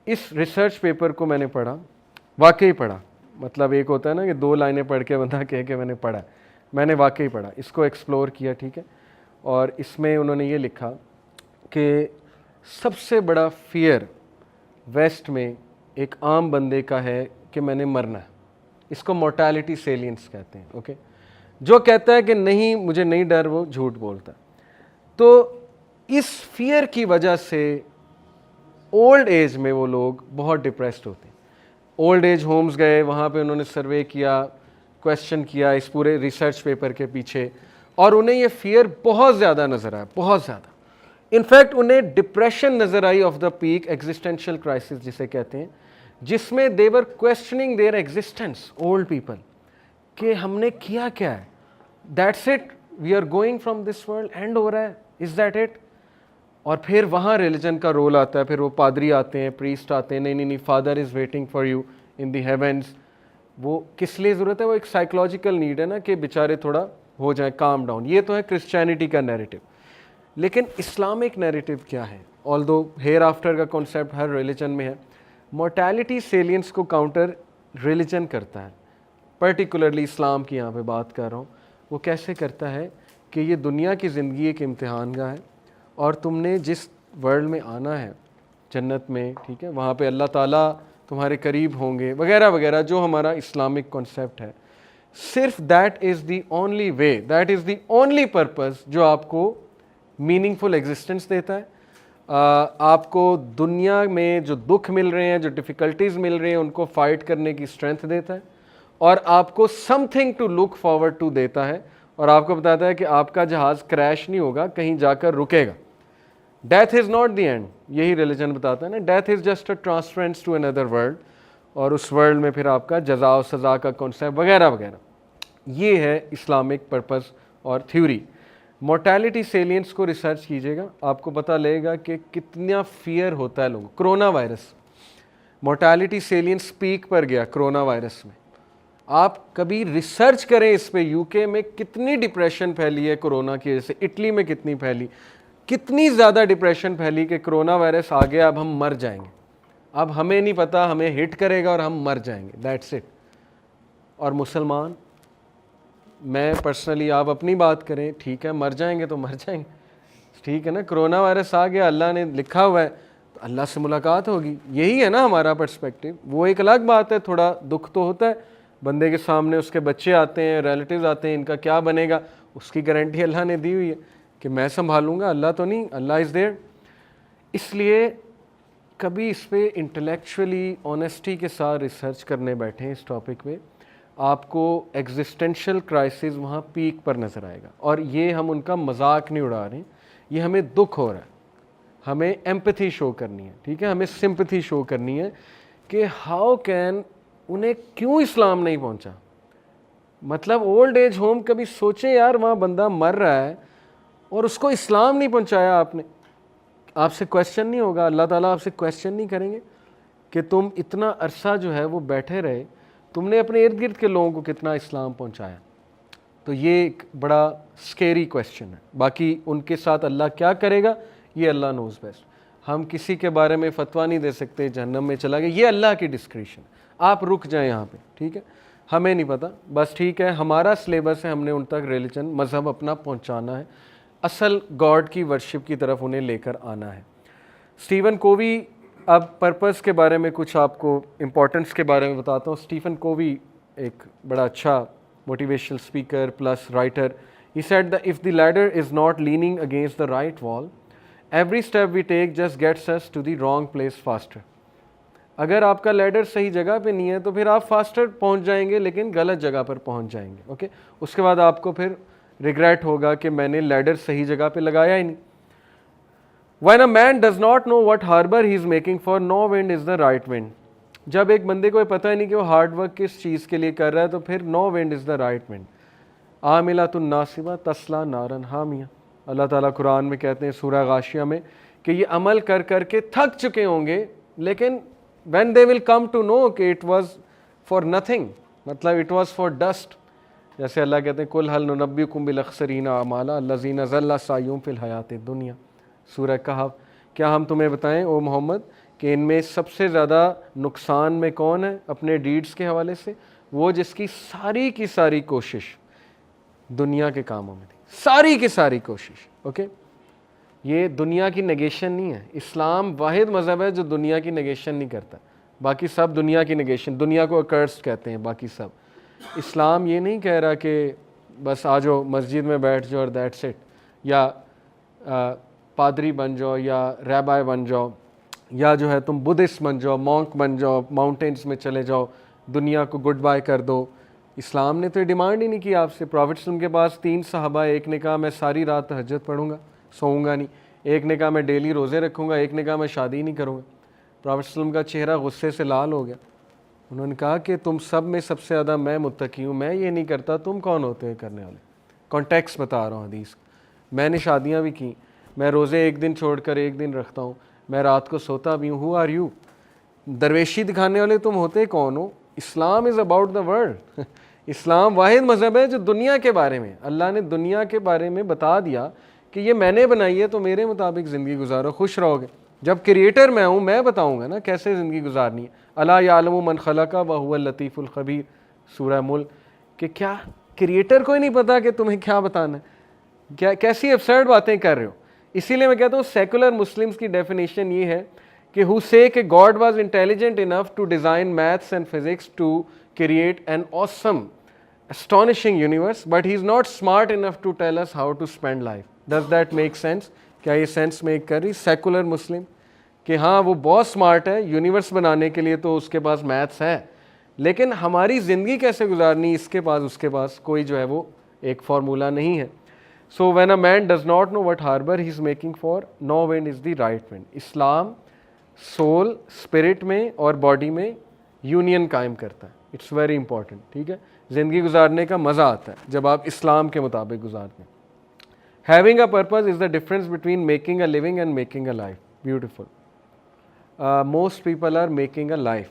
इस research paper को मैंने पढ़ा, वाकई पढ़ा, मतलब एक होता है ना कि 2 लाइनें पढ़ के बंदा कह के मैंने पढ़ा, मैंने वाकई पढ़ा, इसको एक्सप्लोर किया, ठीक है। और इसमें उन्होंने ये लिखा कि सबसे बड़ा फियर वेस्ट में एक आम बंदे का है कि मैंने मरना है। इसको मोर्टालिटी सेलियंस कहते हैं, ओके। जो कहता है कि नहीं मुझे नहीं डर, वो झूठ बोलता। तो इस फियर की वजह से ओल्ड एज में वो लोग बहुत डिप्रेस्ड होते हैं। ओल्ड एज होम्स गए, वहाँ पे उन्होंने सर्वे किया, क्वेश्चन किया इस पूरे रिसर्च पेपर के पीछे, और उन्हें ये फियर बहुत ज़्यादा नज़र आया, बहुत ज़्यादा। इनफैक्ट उन्हें डिप्रेशन नज़र आई of the peak, existential crisis जिसे कहते हैं, जिसमें they were questioning their existence, old people, कि हमने किया क्या है, that's it, we are going from this world, and हो रहा है, इज दैट इट। और फिर वहाँ रिलीजन का रोल आता है, फिर वो पादरी आते हैं, प्रीस्ट आते हैं, नहीं नहीं नहीं, father is waiting for you in the heavens. वो किस लिए ज़रूरत है, वो एक साइकोलॉजिकल नीड है ना कि बेचारे थोड़ा हो जाए काम डाउन। ये तो है क्रिश्चियनिटी का नैरेटिव। लेकिन इस्लामिक नैरेटिव क्या है? ऑल्दो हेयर आफ्टर का कॉन्सेप्ट हर रिलीजन में है, मोर्टैलिटी सेलियंस को काउंटर रिलीजन करता है, पर्टिकुलरली इस्लाम की यहाँ पे बात कर रहा हूँ। वो कैसे करता है कि ये दुनिया की ज़िंदगी एक इम्तिहान का है, और तुमने जिस वर्ल्ड में आना है, जन्नत में, ठीक है, वहाँ पे अल्लाह ताला तुम्हारे करीब होंगे, वगैरह वगैरह, जो हमारा इस्लामिक कॉन्सेप्ट है। सिर्फ that is the only way, that is the only purpose जो आपको मीनिंगफुल एग्जिस्टेंस देता है। आपको दुनिया में जो दुख मिल रहे हैं, जो डिफ़िकल्टीज़ मिल रही हैं, उनको फाइट करने की स्ट्रेंथ देता है, और आपको something to look forward to देता है, और आपको बताता है कि आपका जहाज़ क्रैश नहीं होगा, कहीं जाकर रुकेगा। Death is not the end, यही रिलीजन बताता है ना, death is just a transference to another world, और उस वर्ल्ड में फिर आपका जज़ा और सज़ा का कॉन्सेप्ट वगैरह वगैरह। ये है इस्लामिक पर्पस और थ्योरी। मोर्टैलिटी सेलियंस को रिसर्च कीजिएगा, आपको पता लगेगा कि कितना फियर होता है लोगों। कोरोना वायरस, मोर्टैलिटी सेलियंस पीक पर गया कोरोना वायरस में। आप कभी रिसर्च करें इस पे, यूके में कितनी डिप्रेशन फैली है कोरोना की वजह से, इटली में कितनी फैली, कितनी ज़्यादा डिप्रेशन फैली कि कोरोना वायरस आ गया, अब हम मर जाएंगे, अब हमें नहीं पता, हमें हिट करेगा और हम मर जाएंगे, दैट्स इट। और मुसलमान, मैं पर्सनली, आप अपनी बात करें, ठीक है, मर जाएंगे तो मर जाएंगे, ठीक है ना, कोरोना वायरस आ गया, अल्लाह ने लिखा हुआ है, तो अल्लाह से मुलाकात होगी, यही है ना हमारा पर्सपेक्टिव। वो एक अलग बात है, थोड़ा दुख तो होता है, बंदे के सामने उसके बच्चे आते हैं, रिलेटिव्स आते हैं, इनका क्या बनेगा, उसकी गारंटी अल्लाह ने दी हुई है कि मैं संभालूंगा, अल्लाह तो नहीं, अल्लाह इज़ देयर। इसलिए कभी इस पर इंटेलेक्चुअली ऑनेस्टी के साथ रिसर्च करने बैठे इस टॉपिक पे, आपको एग्जिस्टेंशियल क्राइसिस वहाँ पीक पर नज़र आएगा। और ये हम उनका मजाक नहीं उड़ा रहे, ये हमें दुख हो रहा है, हमें एम्पैथी शो करनी है, ठीक है, हमें सिंपैथी शो करनी है कि हाउ कैन, उन्हें क्यों इस्लाम नहीं पहुँचा। मतलब ओल्ड एज होम, कभी सोचें यार, वहाँ बंदा मर रहा है और उसको इस्लाम नहीं पहुँचाया आपने। आपसे क्वेश्चन नहीं होगा, अल्लाह ताला आपसे क्वेश्चन नहीं करेंगे कि तुम इतना अरसा जो है वो बैठे रहे, तुमने अपने इर्द गिर्द के लोगों को कितना इस्लाम पहुंचाया। तो ये एक बड़ा स्केरी क्वेश्चन है। बाकी उनके साथ अल्लाह क्या करेगा, ये अल्लाह नोज़ बेस्ट। हम किसी के बारे में फतवा नहीं दे सकते, जहन्नम में चला गया, ये अल्लाह की डिस्क्रिप्शन। आप रुक जाएं यहाँ पे, ठीक है, हमें नहीं पता, बस ठीक है, हमारा सिलेबस है, हमने उन तक रिलीजन, मज़हब अपना पहुँचाना है, असल गॉड की वर्शिप की तरफ उन्हें लेकर आना है। स्टीफन कोवी, अब पर्पस के बारे में कुछ आपको इम्पोर्टेंस के बारे में बताता हूँ। स्टीफन कोवी एक बड़ा अच्छा motivational speaker plus writer. He said that if the ladder is not leaning against the right wall, every step we take just gets us to the wrong place faster. अगर आपका लैडर सही जगह पे नहीं है तो फिर आप फास्टर पहुंच जाएंगे, लेकिन गलत जगह पर पहुंच जाएंगे, ओके। उसके बाद आपको फिर रिग्रेट होगा कि मैंने लैडर सही जगह पे लगाया ही नहीं। When a man does not know what harbor he is making for, no wind is the right wind. जब एक बंदे को पता ही नहीं कि वो हार्ड वर्क किस चीज़ के लिए कर रहा है, तो फिर no wind is the right wind. आमिलातुन नासिबा तस्ला नारन हामिया, अल्लाह ताला कुरान में कहते हैं सूरह गाशिया में कि ये अमल कर कर के थक चुके होंगे, लेकिन when they will come to know कि it was for nothing, मतलब it was for dust। जैसे अल्लाह कहते हैं कुल हल नुनब्बिउकुम बिल अख्सरीना अमाला अल्लज़ीना ज़ल्ला सायुहुम फिल हयातिद दुनिया, सूरह कहफ, क्या हम तुम्हें बताएं ओ मोहम्मद कि इनमें सबसे ज़्यादा नुकसान में कौन है अपने डीड्स के हवाले से? वो जिसकी सारी की सारी कोशिश दुनिया के कामों में थी, सारी की सारी कोशिश। ओके, ये दुनिया की नेगेशन नहीं है। इस्लाम वाहिद मज़हब है जो दुनिया की नेगेशन नहीं करता। बाकी सब दुनिया की नेगेशन, दुनिया को अकर्स्ड कहते हैं बाकी सब। इस्लाम ये नहीं कह रहा कि बस आ जाओ मस्जिद में बैठ जाओ और दैट्स इट, या पादरी बन जाओ या रैबाय बन जाओ, या जो है तुम बुद्धिस्ट बन जाओ, मॉन्क बन जाओ, माउंटेन्स में चले जाओ, दुनिया को गुड बाय कर दो। इस्लाम ने तो ये डिमांड ही नहीं की आपसे। प्रॉफेट सल्लल्लाहु अलैहि वसल्लम के पास 3 सहाबा, एक ने कहा मैं सारी रात तहज्जुद पढ़ूंगा, सोऊंगा नहीं, एक ने कहा मैं डेली रोज़े रखूंगा, एक ने कहा मैं शादी नहीं करूँगा। प्रॉफेट सल्लल्लाहु अलैहि वसल्लम का चेहरा गुस्से से लाल हो गया। उन्होंने कहा कि तुम सब में सबसे ज़्यादा मैं मुत्तकी हूँ, मैं ये नहीं करता, तुम कौन होते हैं करने वाले? कॉन्टेक्स्ट बता रहा हूँ हदीस। मैंने शादियाँ भी की, मैं रोज़े एक दिन छोड़कर एक दिन रखता हूँ, मैं रात को सोता भी हूँ। Who are you? दरवेशी दिखाने वाले तुम होते कौन हो? इस्लाम इज़ अबाउट द वर्ल्ड। इस्लाम वाहिद मज़हब है जो दुनिया के बारे में, अल्लाह ने दुनिया के बारे में बता दिया कि ये मैंने बनाई है, तो मेरे मुताबिक ज़िंदगी गुजारो, खुश रहोगे। जब क्रिएटर मैं हूँ, मैं बताऊँगा ना कैसे ज़िंदगी गुजारनी है। अला यालमु मन खलका व हुवल लतीफ़ुल खबीर, सूरह मुल्क। कि क्या क्रिएटर को ही नहीं पता कि तुम्हें क्या बताना है? क्या कैसी एब्सर्ड बातें कर रहे हो? इसीलिए मैं कहता हूँ सेकुलर मुस्लिम्स की डेफिनेशन ये है कि हु से कि God was intelligent enough to design maths and physics to create an awesome astonishing universe, but he is not smart enough to tell us how to spend life. Does that make sense? क्या ये sense make कर रही secular मुस्लिम कि हाँ वो बहुत smart है universe बनाने के लिए, तो उसके पास मैथ्स है, लेकिन हमारी ज़िंदगी कैसे गुजारनी इसके पास उसके पास कोई जो है वो एक फार्मूला नहीं है। So when a man does not know what harbour he is making for, no wind is the right wind. Islam soul spirit में और बॉडी में यूनियन कायम करता है। इट्स वेरी इंपॉर्टेंट, ठीक है। ज़िंदगी गुजारने का मज़ा आता है जब आप इस्लाम के मुताबिक गुजारते हैं। Having a purpose is the difference between making a living and making a life. Beautiful. Most people are making a life,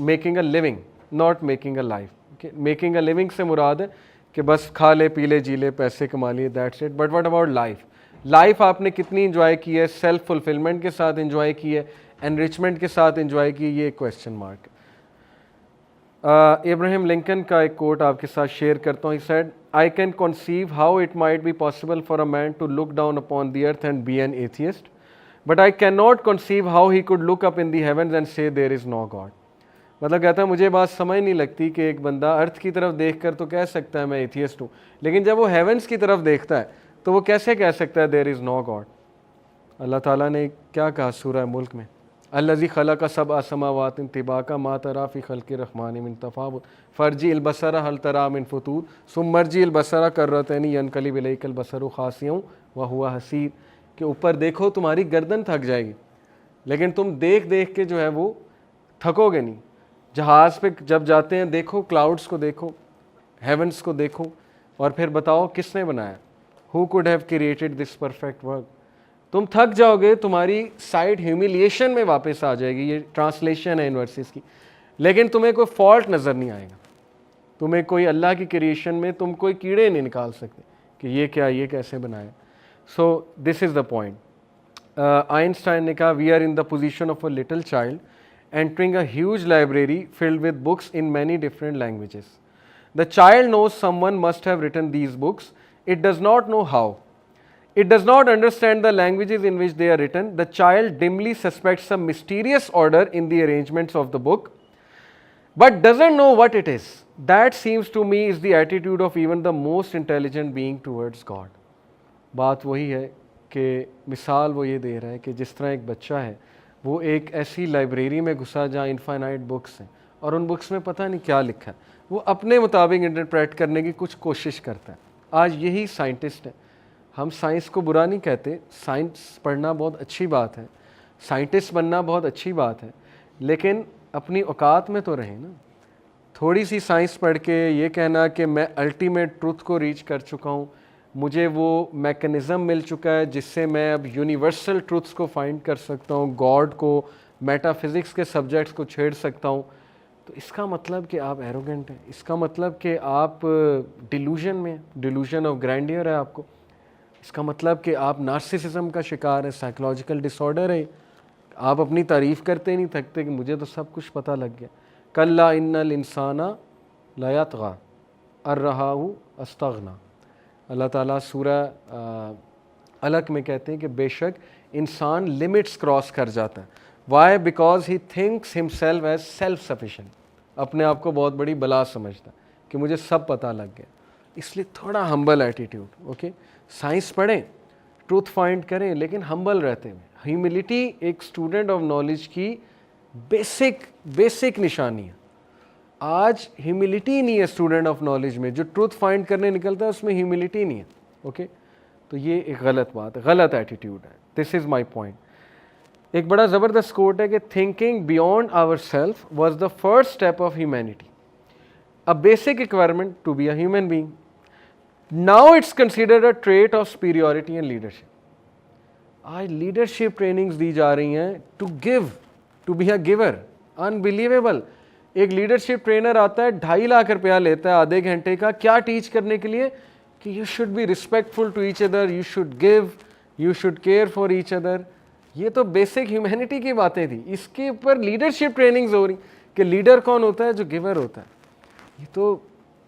making a living, not making a life. Making a living से मुराद है कि बस खा ले P ले जी ले पैसे कमा लिए, that's it. But what about life? Life आपने कितनी इंजॉय की है? सेल्फ फुलफिलमेंट के साथ इंजॉय की है, एनरिचमेंट के साथ इंजॉय की, ये क्वेश्चन मार्क है। इब्राहिम लिंकन का एक कोट आपके साथ शेयर करता हूँ। He said, I can conceive how it might be possible for a man to look down upon the earth and be an atheist, but I can not conceive how he could look up in the heavens and say there is no God. मतलब कहता है मुझे बात समझ नहीं लगती कि एक बंदा अर्थ की तरफ देख कर तो कह सकता है मैं एथियस्ट हूँ, लेकिन जब वो हेवंस की तरफ देखता है तो वो कैसे कह सकता है देयर इज़ नो गॉड? अल्लाह ताला ने क्या कहा सूरह मुल्क में, अल्लज़ी खलक़ सबअ समावातिन तिबाका मा तरा फ़ी ख़ल्क़ि रहमानि मिन तफ़ावुत फ़रजिअल बसरा हल तरा मिन फ़ुतूर सुम्मा मरजिअल बसरा कर्रतैनि यनक़लिब इलैकल बसरु ख़ासिअन व हुवा हसीर। के ऊपर देखो तुम्हारी गर्दन थक जाएगी, लेकिन तुम देख देख के जो है वो थकोगे नहीं। जहाज़ पे जब जाते हैं देखो क्लाउड्स को देखो, हेवंस को देखो, और फिर बताओ किसने बनाया? Who could have created this perfect work? तुम थक जाओगे, तुम्हारी साइड ह्यूमिलिएशन में वापस आ जाएगी। ये ट्रांसलेशन है इन वर्सेस की, लेकिन तुम्हें कोई फॉल्ट नज़र नहीं आएगा। तुम्हें कोई अल्लाह की क्रिएशन में तुम कोई कीड़े नहीं निकाल सकते कि ये क्या, ये कैसे बनाया। So this is the point. Einstein ने कहा, we are in the position of a little child entering a huge library filled with books in many different languages. The child knows someone must have written these books. It does not know how. It does not understand the languages in which they are written. The child dimly suspects some mysterious order in the arrangements of the book, but doesn't know what it is. That seems to me is the attitude of even the most intelligent being towards God. बात वही है कि मिसाल वो ये दे रहा है कि जिस तरह एक बच्चा है वो एक ऐसी लाइब्रेरी में घुसा जहाँ इनफाइनाइट बुक्स हैं और उन बुक्स में पता नहीं क्या लिखा है, वो अपने मुताबिक इंटरप्रेट करने की कुछ कोशिश करता है। आज यही साइंटिस्ट है। हम साइंस को बुरा नहीं कहते, साइंस पढ़ना बहुत अच्छी बात है, साइंटिस्ट बनना बहुत अच्छी बात है, लेकिन अपनी औकात में तो रहें ना। थोड़ी सी साइंस पढ़ के ये कहना कि मैं अल्टीमेट ट्रुथ को रीच कर चुका हूँ, मुझे वो मैकेनिज़्म मिल चुका है जिससे मैं अब यूनिवर्सल ट्रुथ्स को फाइंड कर सकता हूँ, गॉड को, मेटाफिज़िक्स के सब्जेक्ट्स को छेड़ सकता हूँ, तो इसका मतलब कि आप एरोगेंट हैं, इसका मतलब कि आप डिलूजन में, डिलूजन ऑफ ग्रैंडियर है आपको, इसका मतलब कि आप नार्सिसिज्म का शिकार है, साइकोलॉजिकल डिसऑर्डर है। आप अपनी तारीफ़ करते नहीं थकते कि मुझे तो सब कुछ पता लग गया। कल्ला इन्नल इंसाना ला यतग़ा अर्रहाहु अस्तग़ना। अल्लाह ताला सूरह अलक में कहते हैं कि बेशक इंसान लिमिट्स क्रॉस कर जाता है। Why? Because he thinks himself as self sufficient, अपने आप को बहुत बड़ी बला समझता है कि मुझे सब पता लग गया। इसलिए थोड़ा हम्बल एटीट्यूड, ओके। साइंस पढ़ें, ट्रूथ फाइंड करें, लेकिन हम्बल रहते हुए। ह्यूमिलिटी एक स्टूडेंट ऑफ नॉलेज की बेसिक निशानी है। आज ह्यूमिलिटी नहीं है स्टूडेंट ऑफ नॉलेज में, जो ट्रूथ फाइंड करने निकलता है उसमें ह्यूमिलिटी नहीं है, ओके। तो ये एक गलत बात है, गलत एटीट्यूड है। This is my point. एक बड़ा ज़बरदस्त कोट है कि thinking beyond our self was the first step of humanity, a basic requirement to be a human being. Now it's considered a trait of superiority and leadership. आज leadership trainings दी जा रही हैं to give, to be a giver. Unbelievable. एक leadership trainer आता है, 2.5 लाख रुपया लेता है आधे घंटे का, क्या टीच करने के लिए? कि you should be respectful to each other, you should give, you should care for each other. ये तो बेसिक ह्यूमैनिटी की बातें थी। इसके ऊपर लीडरशिप ट्रेनिंग्स हो रही कि लीडर कौन होता है? जो गिवर होता है। ये तो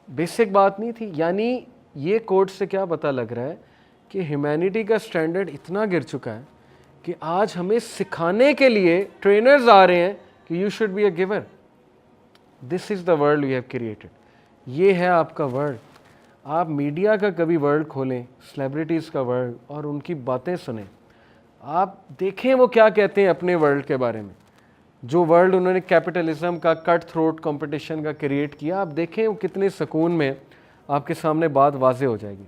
बेसिक बात नहीं थी। यानी ये कोट से क्या पता लग रहा है कि ह्यूमैनिटी का स्टैंडर्ड इतना गिर चुका है कि आज हमें सिखाने के लिए ट्रेनर्स आ रहे हैं कि you should be a giver. This is the world we have created. ये है आपका वर्ल्ड। आप मीडिया का कभी वर्ल्ड खोलें, सेलिब्रिटीज़ का वर्ल्ड, और उनकी बातें सुनें। आप देखें वो क्या कहते हैं अपने वर्ल्ड के बारे में। जो वर्ल्ड उन्होंने कैपिटलिज्म का, कट थ्रोट कंपटीशन का क्रिएट किया, आप देखें वो कितने सुकून में आपके सामने बात वाज़े हो जाएगी।